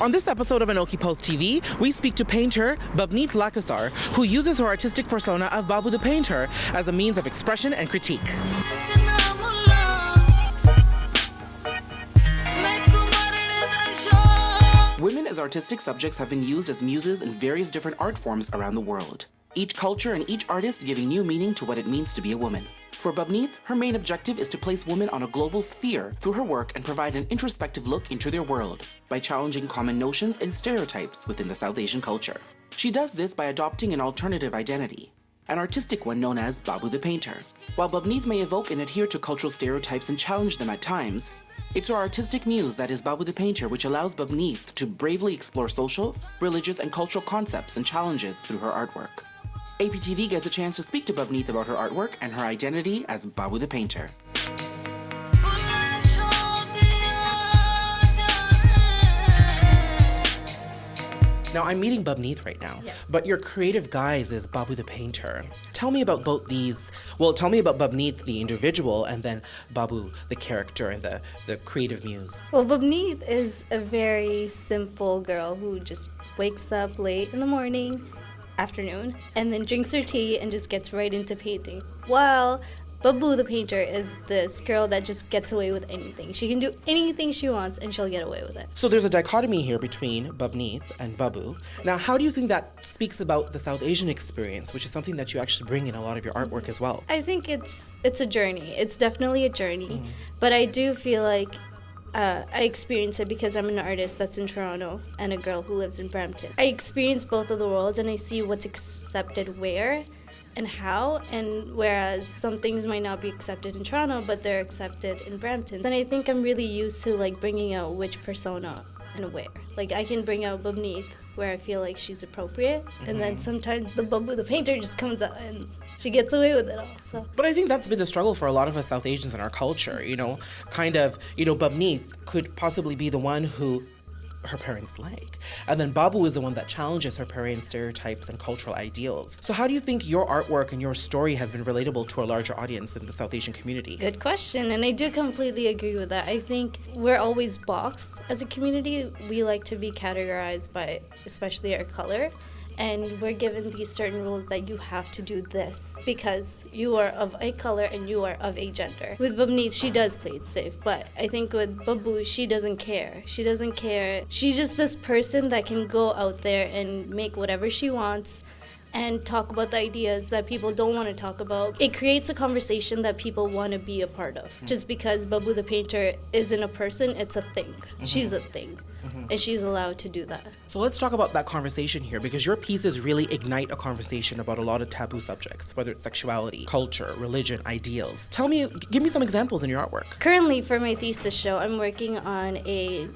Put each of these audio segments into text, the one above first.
On this episode of ANOKHI Pulse TV, we speak to painter Babneet Lakhesar, who uses her artistic persona of Babbu the Painter as a means of expression and critique. Women as artistic subjects have been used as muses in various different art forms around the world. Each culture and each artist giving new meaning to what it means to be a woman. For Babneet, her main objective is to place women on a global sphere through her work and provide an introspective look into their world by challenging common notions and stereotypes within the South Asian culture. She does this by adopting an alternative identity, an artistic one known as Babbu the Painter. While Babneet may evoke and adhere to cultural stereotypes and challenge them at times, it's her artistic muse that is Babbu the Painter which allows Babneet to bravely explore social, religious, and cultural concepts and challenges through her artwork. APTV gets a chance to speak to Babneet about her artwork and her identity as Babbu the Painter. Now, I'm meeting Babneet right now, yes. But your creative guise is Babbu the Painter. Tell me about both these. Well, tell me about Babneet, the individual, and then Babbu, the character and the creative muse. Well, Babneet is a very simple girl who just wakes up late in the morning, afternoon, and then drinks her tea and just gets right into painting. While Babbu the Painter is this girl that just gets away with anything. She can do anything she wants and she'll get away with it. So there's a dichotomy here between Babneet and Babbu. Now, how do you think that speaks about the South Asian experience, which is something that you actually bring in a lot of your artwork as well? I think it's a journey. It's definitely a journey. But I do feel like I experience it because I'm an artist that's in Toronto and a girl who lives in Brampton. I experience both of the worlds and I see what's accepted where and how, and whereas some things might not be accepted in Toronto, but they're accepted in Brampton. And I think I'm really used to like bringing out which persona and where. Like I can bring out Babneet where I feel like she's appropriate, and then sometimes the Babbu the Painter just comes out and she gets away with it all. So. But I think that's been the struggle for a lot of us South Asians in our culture, Babneet could possibly be the one who her parents like. And then Babbu is the one that challenges her parents' stereotypes and cultural ideals. So how do you think your artwork and your story has been relatable to a larger audience in the South Asian community? Good question, and I do completely agree with that. I think we're always boxed as a community. We like to be categorized by especially our color. And we're given these certain rules that you have to do this because you are of a color and you are of a gender. With Babneet, she does play it safe, but I think with Babbu, she doesn't care. She doesn't care. She's just this person that can go out there and make whatever she wants and talk about the ideas that people don't want to talk about. It creates a conversation that people want to be a part of. Just because Babbu the Painter isn't a person, it's a thing. She's a thing. And she's allowed to do that. So let's talk about that conversation here, because your pieces really ignite a conversation about a lot of taboo subjects, whether it's sexuality, culture, religion, ideals. Give me some examples in your artwork. Currently, for my thesis show, I'm working on a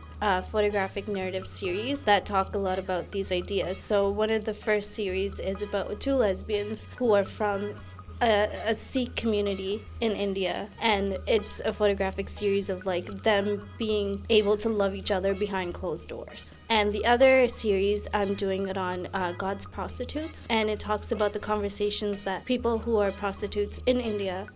photographic narrative series that talk a lot about these ideas. So one of the first series is about two lesbians who are from a Sikh community in India, and it's a photographic series of like them being able to love each other behind closed doors. And the other series, I'm doing it on God's prostitutes, and it talks about the conversations that people who are prostitutes in India,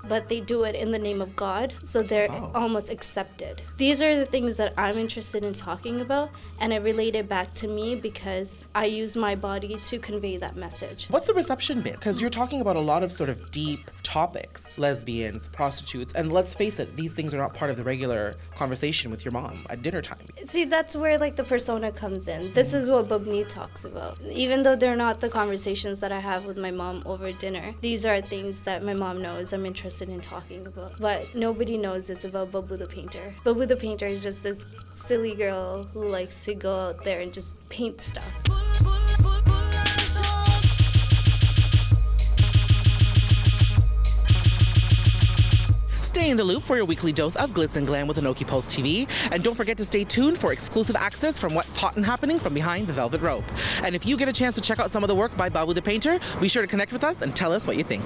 but they do it in the name of God, so they're almost accepted. These are the things that I'm interested in talking about, and I relate it back to me because I use my body to convey that message. What's the reception been? Because you're talking about a lot of sort of deep topics, lesbians, prostitutes, and let's face it, these things are not part of the regular conversation with your mom at dinner time. See, that's where like the persona comes in. This is what Babneet talks about. Even though they're not the conversations that I have with my mom over dinner, these are things that my mom knows I'm interested in talking about. But nobody knows this about Babbu the Painter. Babbu the Painter is just this silly girl who likes to go out there and just paint stuff. Stay in the loop for your weekly dose of glitz and glam with ANOKHI Pulse TV. And don't forget to stay tuned for exclusive access from what's hot and happening from behind the velvet rope. And if you get a chance to check out some of the work by Babbu the Painter, be sure to connect with us and tell us what you think.